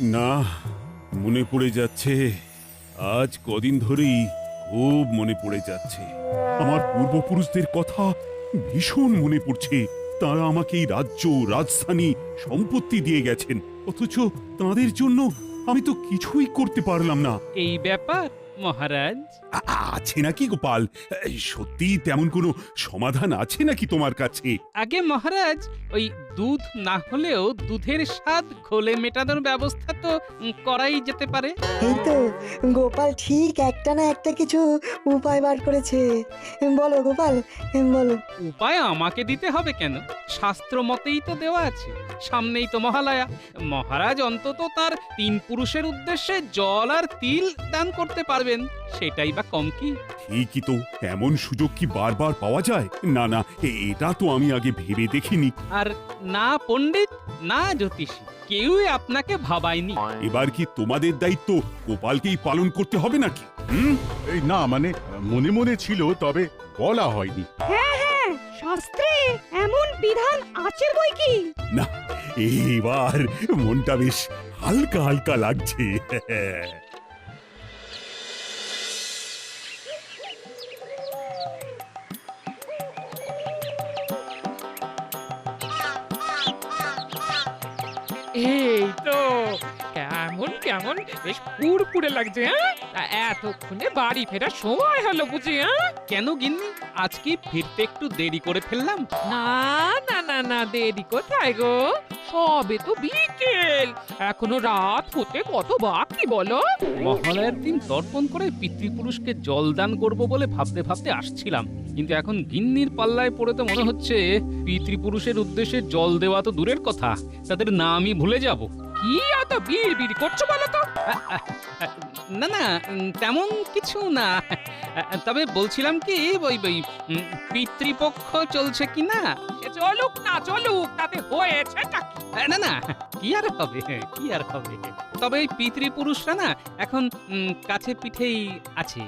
না, মনে পড়ে যাচ্ছে। আজ কদিন ধরেই খুব মনে পড়ে যাচ্ছে। আমার পূর্বপুরুষদের কথা ভীষণ মনে পড়ছে। তারা আমাকে এই রাজ্য, রাজধানী, সম্পত্তি দিয়ে গেছেন, অথচ তাদের জন্য আমি তো কিছুই করতে পারলাম না। এই ব্যাপার মহারাজ। আছে নাকি গোপাল? সত্যি তেমন কোনো সমাধান আছে নাকি তোমার কাছে? আগে মহারাজ, ওই দুধ না হলেও দুধের স্বাদ ঘোলে মেটানোর ব্যবস্থা তো করাই যেতে পারে। এই তো গোপাল ঠিক একটা না একটা কিছু উপায় বার করেছে। বলো গোপাল, বলো। উপায় আমাকে দিতে হবে কেন? শাস্ত্র মতেই তো দেওয়া আছে। সামনেই তো মহালয়া। মহারাজ অন্তত তার 3 পুরুষের উদ্দেশ্যে জল আর তিল দান করতে পারবেন, সেটাই বা কম কি? ঠিকই তো, এমন সুযোগ কি বারবার পাওয়া যায়? না না, এটা তো আমি আগে ভেবে দেখিনি। আর না পণ্ডিত, না জ্যোতিষী, কেউই আপনাকে ভাবায়নি। এবার কি তোমাদের দায়িত্ব গোপালকেই পালন করতে হবে নাকি? এই না মানে মনে মনে ছিল, তবে বলা হয়নি। শাস্ত্রে এমন বিধান আছে বই কি? না, এবার মনটা বেশ হালকা হালকা লাগছে। এই তো কেমন কেমন বেশ পুরপুরে লাগছে। হ্যাঁ, এতক্ষণে বাড়ি ফেরার সময় হলো বুঝি? হ্যাঁ, কেন গিন্নি, আজকে ফিরতে একটু দেরি করে ফেললাম? না না না না, দেরি কোথায় গো? সবে তো বিকেল, এখনো রাত হতে কত বাকি বলো? মহালয়ার দিন তর্পণ করে পিতৃপুরুষকে জল দান করব বলে ভাবতে ভাবতে আসছিলাম, কিন্তু এখন গিন্নির পাল্লায় পড়ে তো মনে হচ্ছে পিতৃপুরুষের উদ্দেশ্যে জল দেওয়া তো দূরের কথা, তাদের নামই ভুলে যাব। কি এত বিড় বিড় করছো বলো তো? না না, তেমন কিছু না। তবে বলছিলাম কি, ওই ওই পিতৃপক্ষ চলছে কি না? সে চলুক না চলুক, তাতে হয়েছে কি? না না, কি আর হবে, কি আর হবে। তবে এই পিতৃপুরুষরা না এখন কাছে পিঠেই আছে।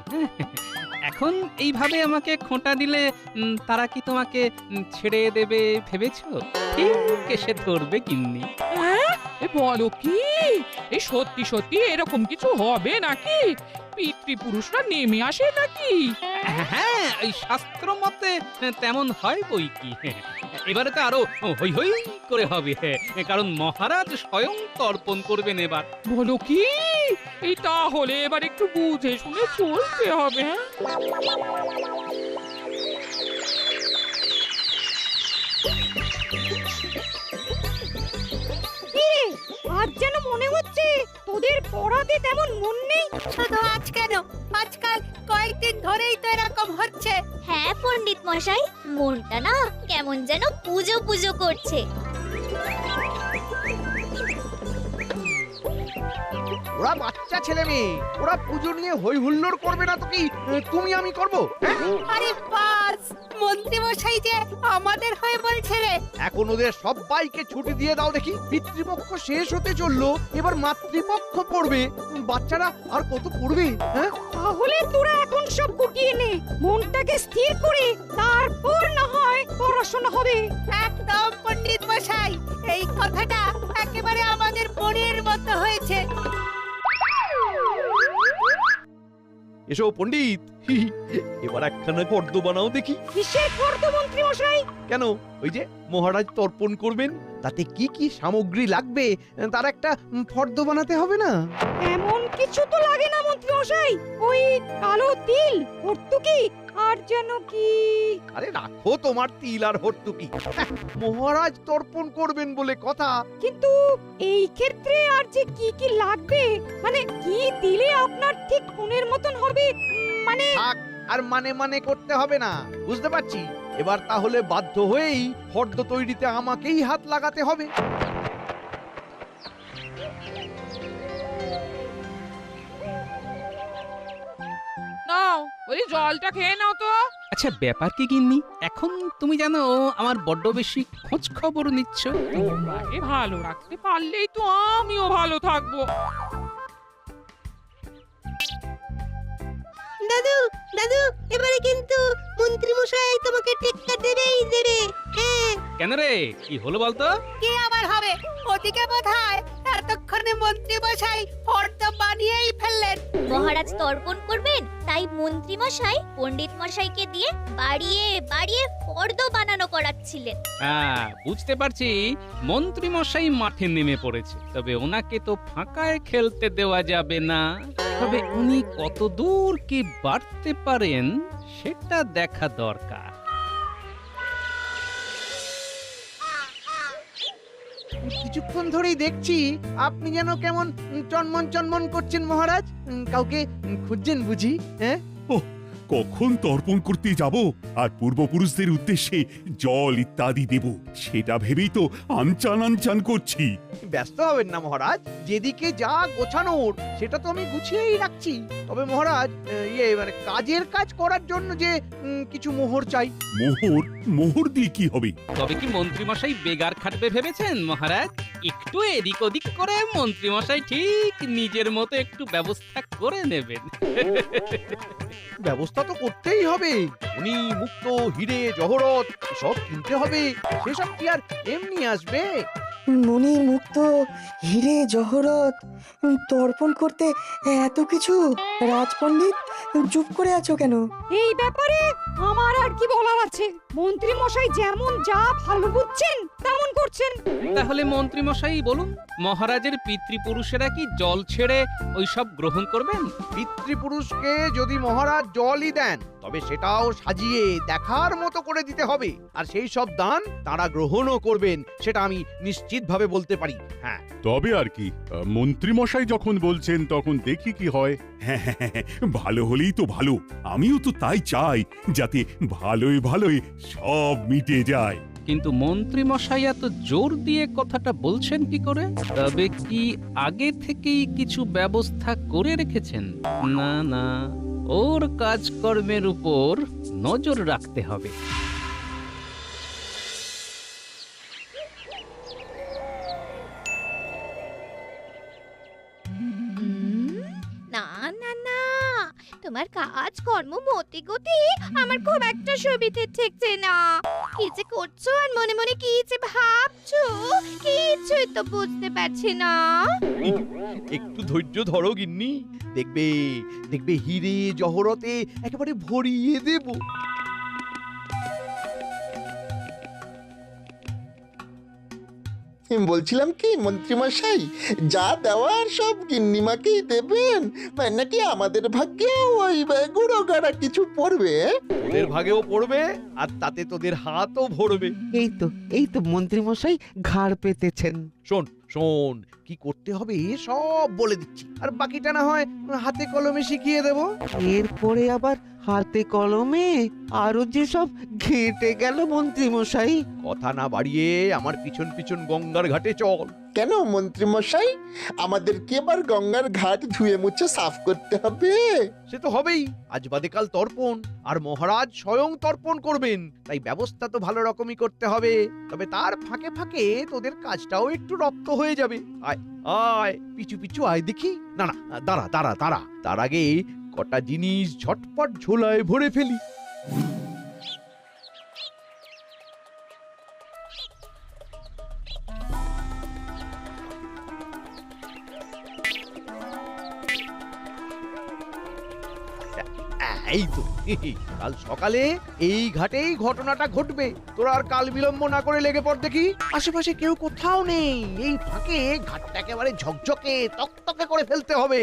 এখন এইভাবে আমাকে খোঁটা দিলে তারা কি তোমাকে ছেড়ে দেবে ভেবেছো? ঠিক এসে ধরবে গিন্নি। হ্যাঁ, এ বলো কি? এই সত্যি সত্যি এরকম কিছু হবে নাকি? পিতৃপুরুষরা নেমে আসে নাকি? হ্যাঁ, ওই শাস্ত্র মতে তেমন হয় বই কি। এবারে তো আরো হই হই করে হবে, কারণ মহারাজ স্বয়ং তর্পণ করবেন এবার। বলো কি? এই তাহলে এবার একটু বুঝে শুনে চলতে হবে। আজ যেন মনে হচ্ছে তোদের পড়াতে তেমন মন নেই। শুধু আজ কেন, আজকাল কয়েকদিন ধরেই তো এরকম হচ্ছে। হ্যাঁ পণ্ডিত মশাই, মনটা না কেমন যেন পুজো পুজো করছে। ওরা বাচ্চা ছেলে মেয়ে, ওরা পুজো নিয়ে হই হুল্লোড় করবে না তো কি তুমি আমি করব? আরে বাস, মন্ত্রী মশাই যে আমাদের হয়ে বলছে রে। এখন ওদের সবাইকে ছুটি দিয়ে দাও দেখি। পিতৃপক্ষ শেষ হতে চললো, এবার মাতৃপক্ষ পড়বে। বাচ্চারা আর কত পড়বে? হ্যাঁ, তাহলে তোরা এখন সব গুটিয়ে নে, মনটাকে স্থির করে তারপর না হয় পড়াশোনা হবে। একদম পণ্ডিত মশাই, এই কথাটা একেবারে আমাদের মনের মতো হয়েছে। এসো পণ্ডিত, এবার একখানা ফর্দ বানাও দেখি। কিসের ফর্দ মন্ত্রী মশাই? কেন, ওই যে মহারাজ তর্পণ করবেন, তাতে কি কি সামগ্রী লাগবে তার একটা ফর্দ বানাতে হবে না? এমন কিছু তো লাগে না মন্ত্রী মশাই। ওই কালো তিল, হর্তুকি আর যেন কি। আরে রাখো তোমার তিল আর হর্তুকি, মহারাজ তর্পণ করবেন বলে কথা। কিন্তু এই ক্ষেত্রে আর যে কি কি লাগবে, মানে কি দিলে আপনার ঠিক মনের মতন হবে, মানে থাক, আর মানে মানে করতে হবে না, বুঝতে পারছি। এবার তাহলে বাধ্য হয়েই ফর্দ তৈরিতে আমাকেই হাত লাগাতে হবে। নাও, ওই জলটা খেয়ে নাও তো। আচ্ছা, ব্যাপার কি গিন্নি, এখন তুমি জানো আমার বড্ড বেশি খোঁজ খবর নিচ্ছ। তোমাকে ভালো রাখতে পারলেই তো আমিও ভালো থাকবো। দাদু, দাদু, এবারে কিন্তু মন্ত্রী মশাই তোমাকে টেক্কা দেবেই দেবে। হ্যাঁ, কেন রে, কি হলো বলতো? কে আবার আর হবে? ওদিকে বোধহয় এতক্ষণে মন্ত্রী মশাই ফর্দ বানিয়েই ফেললেন। মহারাজ তর্পণ করবেন, তাই মন্ত্রী মশাই পণ্ডিত মশাইকে দিয়ে বাড়িয়ে বাড়িয়ে ফর্দ বানানো করাচ্ছিলেন। হ্যাঁ, বুঝতে পারছি মন্ত্রী মশাই মাঠে নেমে পড়েছে, তবে ওনাকে তো ফাঁকায় খেলতে দেওয়া যাবে না। তবে উনি কত দূর কি বাড়তে পারেন সেটা দেখা দরকার। কিছুক্ষণ ধরেই দেখছি আপনি যেন কেমন চনমন চনমন করছেন মহারাজ। কাউকে খুঁজছেন বুঝি? হ্যাঁ, কখন তর্পণ করতে যাব আর পূর্বপুরুষদের উদ্দেশ্যে জল ইত্যাদি দেব সেটা ভেবেই তো আনচান আনচান করছি। ব্যস্ত হবেন না মহারাজ, যেদিকে যা গোছানোর সেটা তো আমি গুছিয়েই রাখছি। তবে মহারাজ, মানে কাজের কাজ করার জন্য যে কিছু মোহর চাই। মোহর? মোহর দিয়ে কি হবে? তবে কি মন্ত্রী মশাই বেগার খাটবে ভেবেছেন মহারাজ? একটু এদিক ওদিক করে মন্ত্রী মশাই ঠিক নিজের মতো একটু ব্যবস্থা করে নেবেন। ব্যবস্থা তো করতেই হবে। উনি মুক্ত, হিরে জহরত সব কিনতে হবে। সেসব কি আর এমনি আসবে? মণি মুক্ত, হিরে জহরত তর্পণ করতে এত কিছু? রাজপণ্ডিত, চুপ করে আছো কেন? এই ব্যাপারে আমার আর কি বলার আছে? মন্ত্রী মশাই যেমন যা ভালো বুঝছেন তেমন করছেন। তাহলে মন্ত্রী মশাই বলুন, মহারাজের পিতৃপুরুষেরা কি জল ছেড়ে ওইসব গ্রহণ করবেন? পিতৃপুরুষকে যদি মহারাজ জলই দেন, তবে সেটাও সাজিয়ে দেখার মতো করে দিতে হবে। আর সেই সব দান তারা গ্রহণও করবেন, সেটা আমি নিশ্চিতভাবে বলতে পারি। হ্যাঁ, তবে আর কি, মন্ত্রীমশাই যখন বলছেন তখন দেখি কি হয়। হ্যাঁ, ভালো হলেই তো ভালো। আমিও তো তাই চাই, যাতে ভালোই ভালোই সব মিটে যায়। কিন্তু মন্ত্রী মশাই এত জোর দিয়ে কথাটা বলছেন কি করে? তবে কি আগে থেকেই কিছু ব্যবস্থা করে রেখেছেন? না না, ওর কাজকর্মের উপর নজর রাখতে হবে। না না না, তোমার কাজ কর্ম মতি গতি আমার খুব একটা সুবিধে ঠেকছে না। কি যে করছো আর মনে মনে কি যে ভাবছো, কিছুই তো বুঝতে পারছি না। একটু ধৈর্য ধরো গিন্নি, দেখবে দেখবে হিরে জহরতে একেবারে ভরিয়ে দেব। বলছিলাম কি মন্ত্রীমশাই, যা দেওয়ার সব গিন্নিমাকেই দেবেন, নাকি আমাদের ভাগ্যেও ওই গুঁড়ো গাড়া কিছু পড়বে? তোদের ভাগেও পড়বে, আর তাতে তোদের হাতও ভরবে। এই তো মন্ত্রী মশাই ঘাড় পেতেছেন। শোন শোন, কি করতে হবে সব বলে দিচ্ছি, আর বাকিটা না হয় হাতে কলমে শিখিয়ে দেব। এরপরে আবার হাতে কলমে আরো যে সব ঘেঁটে গেল মন্ত্রী মশাই। কথা না বাড়িয়ে আমার পিছন পিছন গঙ্গার ঘাটে চল। কেন মন্ত্রীমশাই, আমাদের কি এবার গঙ্গার ঘাট ধুয়ে মুছে সাফ করতে হবে? সে তো হবেই, আজ বাদে কাল তর্পণ, আর মহারাজ স্বয়ং তর্পণ করবেন, তাই ব্যবস্থা তো ভালো রকমই করতে হবে। তবে তার ফাঁকে ফাঁকে তোদের কাজটাও একটু রপ্ত হয়ে যাবে। আয় আয়, পিছু পিছু আয় দেখি। না না, দাঁড়া দাঁড়া দাঁড়া, তার আগে কটা জিনিস ঝটপট ঝোলায় ভরে ফেলি। এই তো কাল সকালে এই ঘাটেই ঘটনাটা ঘটবে। তোরা আর কাল বিলম্ব না করে লেগে পড় দেখি। আশেপাশে কেউ কোথাও নেই, এই ফাঁকে ঘাটটা একেবারে ঝকঝকে তকতকে করে ফেলতে হবে।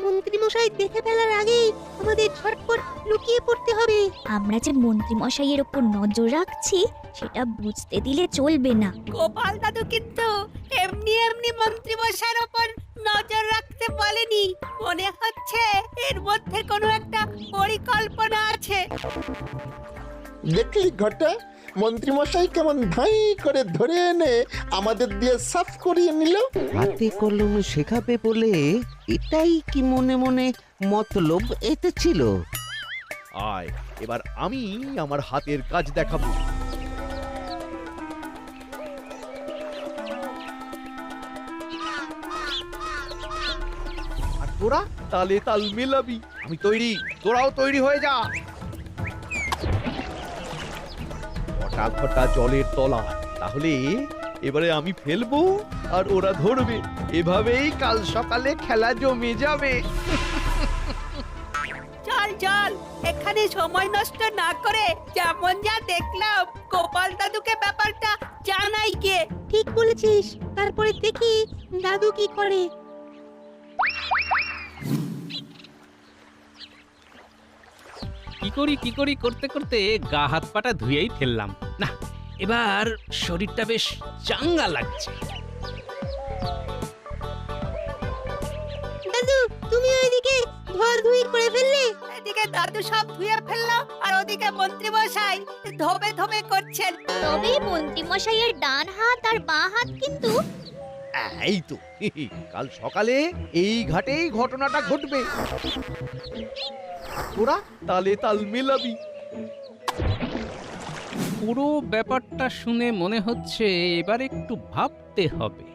মন্ত্রী মশাই দেখে ফেলার আগেই আমাদের ঝটপট লুকিয়ে পড়তে হবে। আমরা যে মন্ত্রী মশাইয়ের উপর নজর রাখছি সেটা বুঝতে দিলে চলবে না। গোপাল দাদু কিন্তু এমনি এমনি মন্ত্রী মশাইয়ের ওপর নজর রাখতে বলেনি। মনে হচ্ছে এর মধ্যে কোনো একটা পরিকল্পনা আছে। দেখলি ঘটা, মন্ত্রীমশাই কেমন ধাই করে ধরে এনে আমাদের দিয়ে সাফ করিয়ে নিল। হাতে কলমে শেখাবে বলে এটাই কি মনে মনে মতলব এতে ছিল? আয়, এবার আমি আমার হাতের কাজ দেখাবো। আর তোরা তালে তাল মেলাবি। আমি তৈরি, তোরাও তৈরি হয়ে যা। ঘটা ঘটা জলের তলায়, তাহলে এবারে আমি ফেলবো আর ওরা ধরবে, এভাবেই কাল সকালে খেলা জমে যাবে। চল চল, এখানে সময় নষ্ট না করে যেমন যা দেখলাম গোপাল দাদুকে ব্যাপারটা জানাই গে। ঠিক বলেছিস, তারপরে দেখি দাদু কি করে। কি করি করতে করতে গা হাত পাটা ধুয়েই ফেললাম। না, এবার শরীরটা বেশ চাঙ্গা লাগছে। দাদু, তুমি ওইদিকে ধোয়াধুয়ি করে ফেললে? এদিকে দাদু সব ধুয়ে ফেললো আর ওদিকে মন্ত্রী মশাই ধোবে ধোবে করছেন। তবে মন্ত্রী মশাইয়ের ডান হাত আর বাঁ হাত কিন্তু এই তো কাল সকালে এই ঘাটেই ঘটনাটা ঘটবে, তোরা তালে তাল মেলাবি। পুরো ব্যাপারটা শুনে মনে হচ্ছে এবার একটু ভাবতে হবে।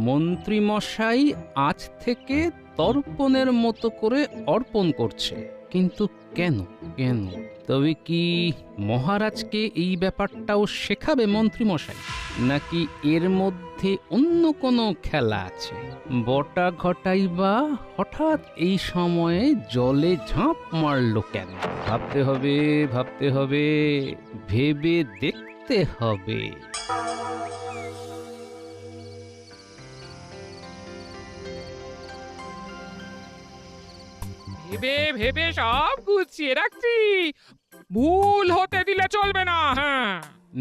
মন্ত্রী মশাই আজ থেকে তর্পণের মতো করে অর্পণ করছে, কিন্তু কেন কেন? তবে কি মহারাজকে এই ব্যাপারটাও শেখাবে মন্ত্রী মশাই, নাকি এর মধ্যে অন্য কোনো খেলা আছে? বটা ঘটাই বা হঠাৎ এই সময়ে জলে ঝাঁপ মারলো কেন? ভাবতে হবে, ভাবতে হবে, ভেবে দেখতে হবে। ভেবে ভেবে সব গুছিয়ে রাখছি, ভুল হতে দিলে চলবে না। হ্যাঁ,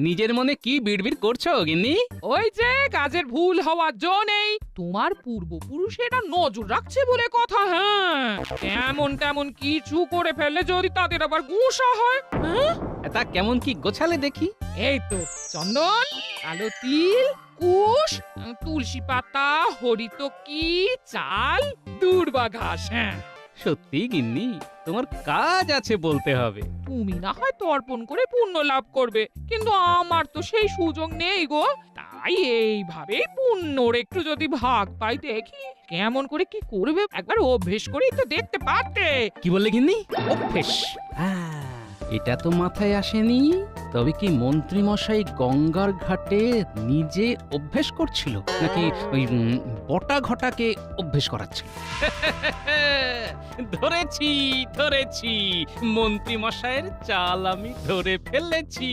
নিজের মনে কি বিড়বিড় করছো গিন্নি? ওই যে কাজের ভুল হওয়ার জো নেই, তোমার পূর্বপুরুষেরা নজর রাখছে বলে কথা। হ্যাঁ, তেমন তেমন কিছু করে ফেললে যদি তাদের আবার গুসা হয়। হ্যাঁ, তা কেমন কি গোছালে দেখি? এই তো চন্দন, কালো তিল, কুশ, তুলসী পাতা, হরিতকি, চাল, দূর্বা ঘাস। হ্যাঁ, সত্যি গিন্নি, তোমার কাজ আছে বলতে হবে। তুমি না হয় তর্পণ করে পুণ্য লাভ করবে, কিন্তু আমার তো সেই সুযোগ নেই গো। তাই এইভাবেই পুণ্যর একটু যদি ভাগ পাই দেখি কেমন করে কি করবে, একবার অভ্যেস করেই তো দেখতে পারতে। কি বললে গিন্নি? অভ্যেস? এটা তো মাথায় আসেনি। তবে কি মন্ত্রী মশাই গঙ্গার ঘাটে নিজে অভ্যেস করছিল, নাকি ওই বটা ঘটাকে অভ্যেস করাচ্ছিল? ধরেছি ধরেছি, মন্ত্রী মশাইয়ের চাল আমি ধরে ফেলেছি।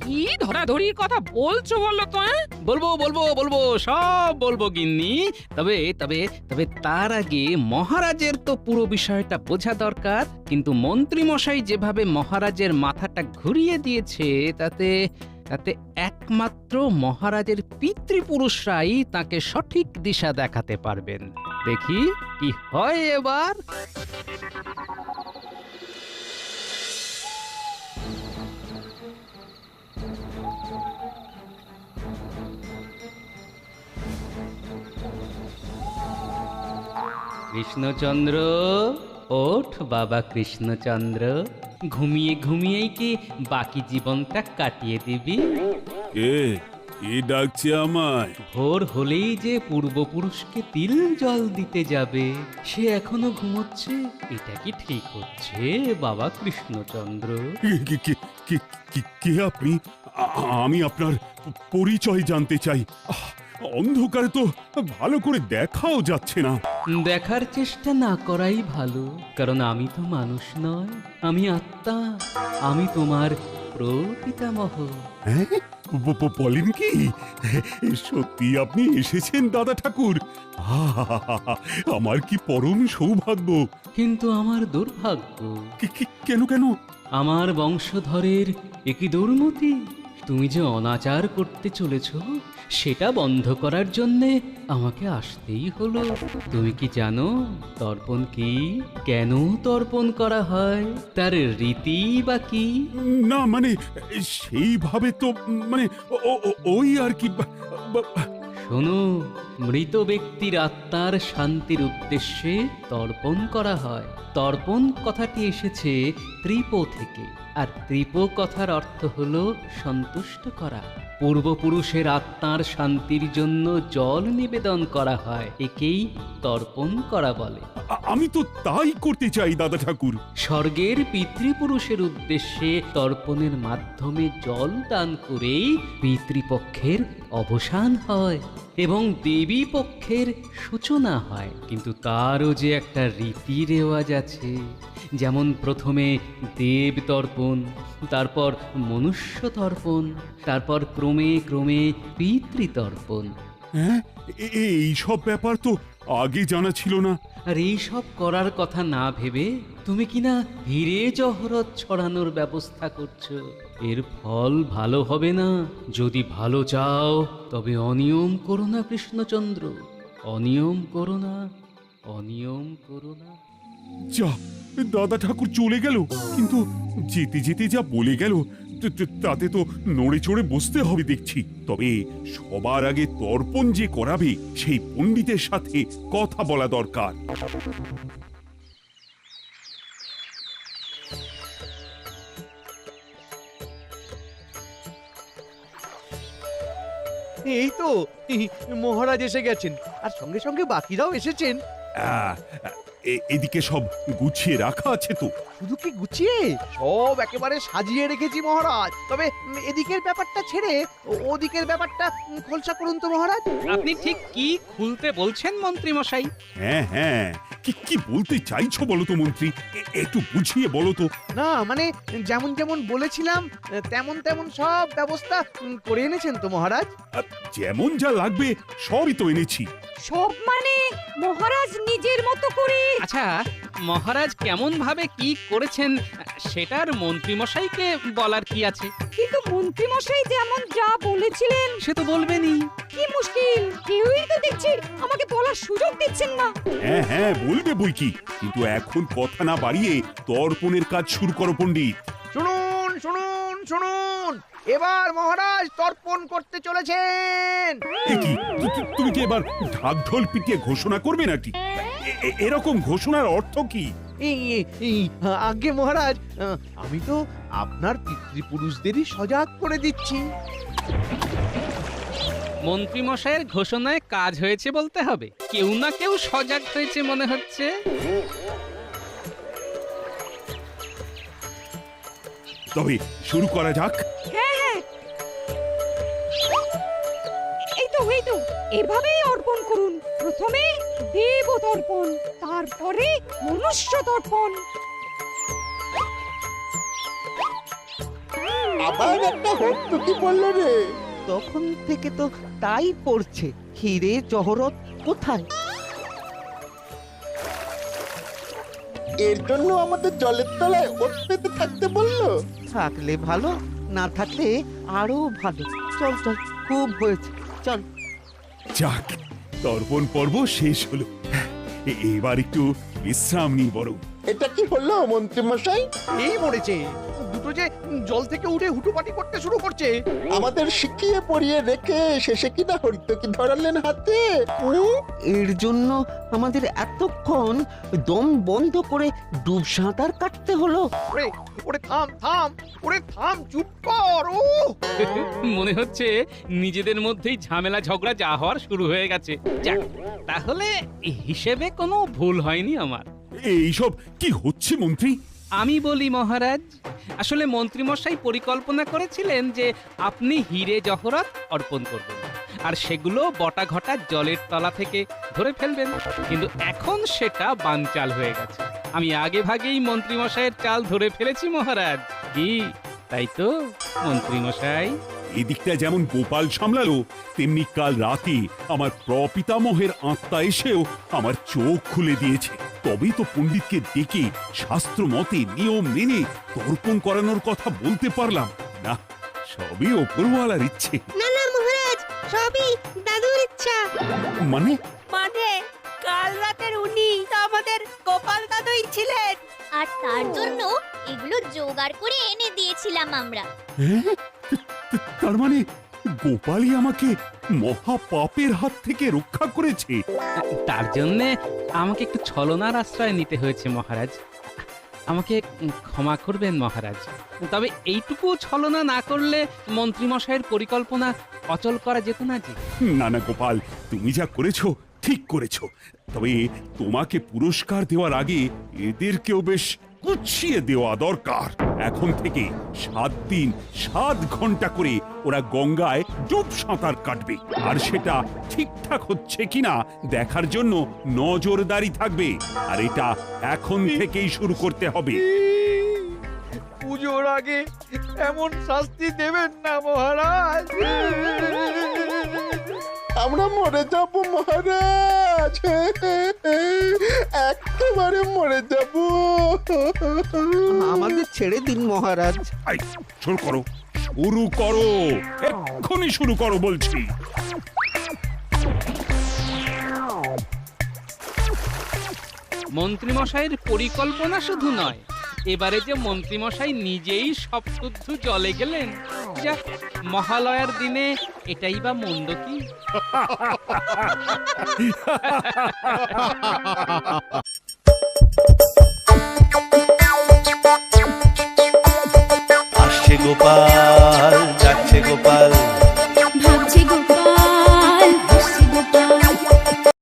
কি ধরাধরির কথা বলছো বলো তো? বলবো বলবো বলবো, সব বলবো গিন্নি। তবে তবে তবে তার আগে মহারাজের তো পুরো বিষয়টা বোঝা দরকার। কিন্তু মন্ত্রী মশাই যেভাবে মহারাজের মাথাটা ঘুরিয়ে দিয়েছে, তাতে তাতে একমাত্র মহারাজের পিতৃপুরুষরাই তাকে সঠিক দিশা দেখাতে পারবেন। দেখি কি হয় এবার। কৃষ্ণচন্দ্র, ওঠ বাবা কৃষ্ণচন্দ্র, ঘুমিয়ে ঘুমিয়েই কি বাকি জীবনটা কাটিয়ে দিবি? কে ডাকছে আমায়? ভোর হলেই যে পূর্বপুরুষকে তিল জল দিতে যাবে, সে এখনো ঘুমোচ্ছে। এটা কি ঠিক হচ্ছে বাবা কৃষ্ণচন্দ্র? কে আপনি? আমি আপনার পরিচয় জানতে চাই। অন্ধকারে তো ভালো করে দেখাও যাচ্ছে না। দেখার চেষ্টা না করাই ভালো, কারণ আমি তো মানুষ নয়, আমি আত্মা। আমি তোমার প্রপিতামহ। হ্যাঁ, বলেন কি? সত্যি আপনি এসেছেন দাদা ঠাকুর? আমার কি পরম সৌভাগ্য। কিন্তু আমার দুর্ভাগ্য। কেন কেন? আমার বংশধরের একই দুর্মতি। তুমি যে অনাচার করতে চলেছ, সেটা বন্ধ করার জন্যে আমাকে আসতেই হলো। তুমি কি জানো তর্পণ কি, কেন তর্পণ করা হয়, তার রীতি বা কি? না মানে সেইভাবে তো, মানে ওই আর কি। শোনো, মৃত ব্যক্তির আত্মার শান্তির উদ্দেশ্যে তর্পণ করা হয়। তর্পণ কথাটি এসেছে ত্রিপ থেকে, আর ত্রিপ কথার অর্থ হলো সন্তুষ্ট করা। পূর্বপুরুষের আত্মার শান্তির জন্য জল নিবেদন করা হয়, একেই তর্পণ করা বলে। আমি তো তাই করতে চাই দাদা ঠাকুর। স্বর্গের পিতৃপুরুষের উদ্দেশ্যে তর্পণের মাধ্যমে জল দান করেই পিতৃপক্ষের অবসান হয় এবং দেবী পক্ষের সূচনা হয়। কিন্তু তারও যে একটা রীতি রেওয়াজ আছে, যেমন প্রথমে দেব তর্পণ, তারপর মনুষ্য তর্পণ, তারপর ক্রমে ক্রমে পিতৃতর্পণ। হ্যাঁ, এই সব ব্যাপার তো আগে জানা ছিল না। আর এই সব করার কথা না ভেবে তুমি কিনা হিরে জহরত ছড়ানোর ব্যবস্থা করছো। এর ফল ভালো হবে না। যদি ভালো চাও তবে অনিয়ম করো না কৃষ্ণচন্দ্র, অনিয়ম করো না, অনিয়ম করো না। যা, দাদা ঠাকুর চলে গেল, কিন্তু যেতে যেতে যা বলে গেল তাতে তো নড়ে চড়ে বসতে হবে দেখছি। তবে সবার আগে তর্পণ যে করাবে সেই পণ্ডিতের সাথে কথা বলা দরকার। এই তো মহারাজ এসে গেছেন, আর সঙ্গে সঙ্গে বাকিরাও এসেছেন। আহ, এদিকে সব গুছিয়ে রাখা আছে তো? শুধু কি গুছিয়ে, সব একেবারে সাজিয়ে রেখেছি মহারাজ। তবে এদিকের ব্যাপারটা ছেড়ে ওদিকের ব্যাপারটা খোলসা করুন তো মহারাজ। আপনি ঠিক কি খুলতে বলছেন মন্ত্রী মশাই? হ্যাঁ হ্যাঁ, কি বলতে চাইছো বলো তো মন্ত্রী, একটু বুঝিয়ে বলো তো। না মানে যেমন যেমন বলেছিলাম তেমন তেমন সব ব্যবস্থা করে এনেছেন তো মহারাজ? যেমন যা লাগবে সবই তো এনেছি। সব মানে মহারাজ নিজের মতো করে? আচ্ছা, মহারাজ কেমন ভাবে কি করেছেন সেটার মন্ত্রী মশাইকে বলার কি আছে? কিন্তু মন্ত্রী মশাই যেমন যা বলেছিলেন সে তো বলবেনই। কি মুশকিল, কেউই তো দেখছি আমাকে বলার সুযোগ দিচ্ছেন না। হ্যাঁ হ্যাঁ, বলবে বই কি, কিন্তু এখন কথা না বাড়িয়ে তর্পণের কাজ শুরু করো পণ্ডিত। শুনুন শুনুন শুনুন, এবার মহারাজ তর্পণ করতে চলেছেন। কি তুমি কি এবার ঢাক ঢোল পিটিয়ে ঘোষণা করবে নাকি? এরকম ঘোষণার অর্থ কি? আগে মহারাজ, আমি তো আপনার পিতৃপুরুষদেরই সজাগ করে দিচ্ছি। মন্ত্রী মশাইয়ের ঘোষণায় কাজ হয়েছে বলতে হবে। কেউ না কেউ সজাগ হয়েছে মনে হচ্ছে। তবে শুরু করা যাক। হ্যাঁ হ্যাঁ, এই তো এভাবেই অর্পণ করুন। প্রথমে দেব তর্পণ, তারপরে মনুষ্য তর্পণ। আবার একটা হট্ট কি বললো রে? তখন থেকে তো তাই পড়ছে, হিরে জহরত কোথায়? এর জন্য আমাদের জলের তলায় ওত পেতে থাকতে বললো? থাকলে ভালো, না থাকলে আরো ভালো। চল চল, খুব হয়েছে, চল। যাক, তর্পণ পর্ব শেষ হলো। এবার একটু বিশ্রাম নিই বরং। এটা কি হলো মন্ত্রী মশাই? এই মরেছে, দুটো যে জল থেকে উঠে হুটুপাটি করতে শুরু করছে। আমাদের শিখিয়ে পড়িয়ে রেখে শেষে কিনা হরিতকি ধরালেন হাতে। এর জন্য আমাদের এতক্ষণ দম বন্ধ করে ডুব সাঁতার কাটতে হলো। ওরে ওরে থাম থাম, ওরে থাম, চুপ কর। ও মনে হচ্ছে নিজেদের মধ্যেই ঝামেলা ঝগড়া যা হওয়ার শুরু হয়ে গেছে। যাক, তাহলে হিসেবে কোনো ভুল হয়নি আমার। এইসব কি হচ্ছে মন্ত্রী? আমি বলি মহারাজ, আসলে মন্ত্রী মশাই পরিকল্পনা করেছিলেন যে আপনি হিরে জহরত অর্পণ করবেন আর সেগুলো বটা ঘটা জলের তলা থেকে ধরে ফেলবেন। কিন্তু এখন সেটা বানচাল হয়ে গেছে। আমি আগে ভাগেই মন্ত্রী মশাইয়ের চাল ধরে ফেলেছি মহারাজ। কি তাই তো মন্ত্রী মশাই? এদিকটা যেমন গোপাল সামলালো, তেমনি কাল রাতে আমার প্রপিতামহের আত্মা এসেও আমার চোখ খুলে দিয়েছে। তবেই তো পণ্ডিতকে ডেকে শাস্ত্র মতে নিয়ম মেনে তর্পণ করানোর কথা বলতে পারলাম। না, সবই ওপরওয়ালার ইচ্ছে। না না মহারাজ, সবই দাদুর ইচ্ছা। মানে? মানে কাল রাতের উনি তো আমাদের গোপাল দাদুই ছিলেন, আর তার জন্য এগুলো জোগাড় করে এনে দিয়েছিলাম আমরা। হ্যাঁ? তার মানে গোপালই আমাকে মহা পাপের হাত থেকে রক্ষা করেছে। তার জন্যে আমাকে একটু ছলনার আশ্রয় নিতে হয়েছে মহারাজ। আমাকে ক্ষমা করবেন মহারাজ, তবে এইটুকু ছলনা না করলে মন্ত্রীমশাইয়ের পরিকল্পনা অচল করা যেত না যে। না না গোপাল, তুমি যা করেছো ঠিক করেছো, তবে তোমাকে পুরস্কার দেওয়ার আগে এদেরকেও বেশ গুছিয়ে দেওয়া দরকার। এখন থেকে 7 দিন 7 ঘন্টা করে ওরা গঙ্গায় ডুব সাঁতার কাটবে, আর সেটা ঠিকঠাক হচ্ছে কিনা দেখার জন্য নজরদারি থাকবে। আর এটা এখন থেকেই শুরু করতে হবে। পুজোর আগে এমন শাস্তি দেবেন না মহারাজ। আমরা মরে যাব মহারাজ, একেবারে মরে যাব। আমাদের ছেড়ে দিন মহারাজ। আই, শুরু করো, শুরু করো, এক্ষুনি শুরু করো বলছি। মন্ত্রীমশাইয়ের পরিকল্পনা শুধু নয়, এবারে যে মন্ত্রীমশাই নিজেই সব শুদ্ধ জলে গেলেন, যা মহালয়ার দিনে এটাই বা মন্দ কি?